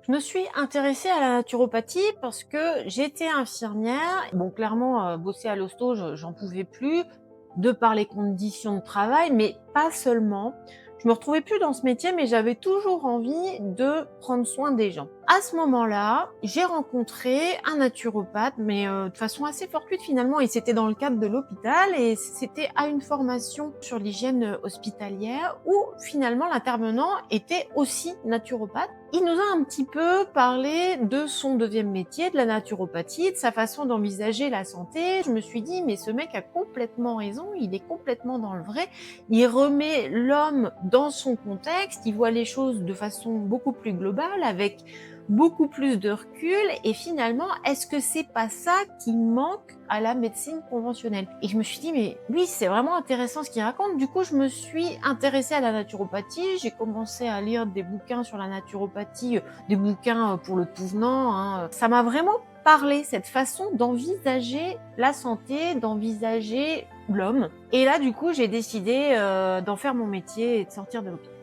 Je me suis intéressée à la naturopathie parce que j'étais infirmière. Bon, clairement, bosser à l'hosto, j'en pouvais plus, de par les conditions de travail, mais pas seulement. Je me retrouvais plus dans ce métier, mais j'avais toujours envie de prendre soin des gens. À ce moment-là, j'ai rencontré un naturopathe, mais de façon assez fortuite finalement, et c'était dans le cadre de l'hôpital et c'était à une formation sur l'hygiène, hospitalière où finalement l'intervenant était aussi naturopathe. Il nous a un petit peu parlé de son deuxième métier, de la naturopathie, de sa façon d'envisager la santé. Je me suis dit: «Mais ce mec a complètement raison, il est complètement dans le vrai». Il remet l'homme dans son contexte, il voit les choses de façon beaucoup plus globale, avec beaucoup plus de recul et finalement, est-ce que c'est pas ça qui manque à la médecine conventionnelle? Et je me suis dit: «Mais lui, c'est vraiment intéressant ce qu'il raconte». Du coup, je me suis intéressée à la naturopathie, j'ai commencé à lire des bouquins sur la naturopathie, des bouquins, pour le tout venant, hein. Ça m'a vraiment parlé, cette façon d'envisager la santé, d'envisager l'homme. Et là, du coup, j'ai décidé, d'en faire mon métier et de sortir de l'hôpital.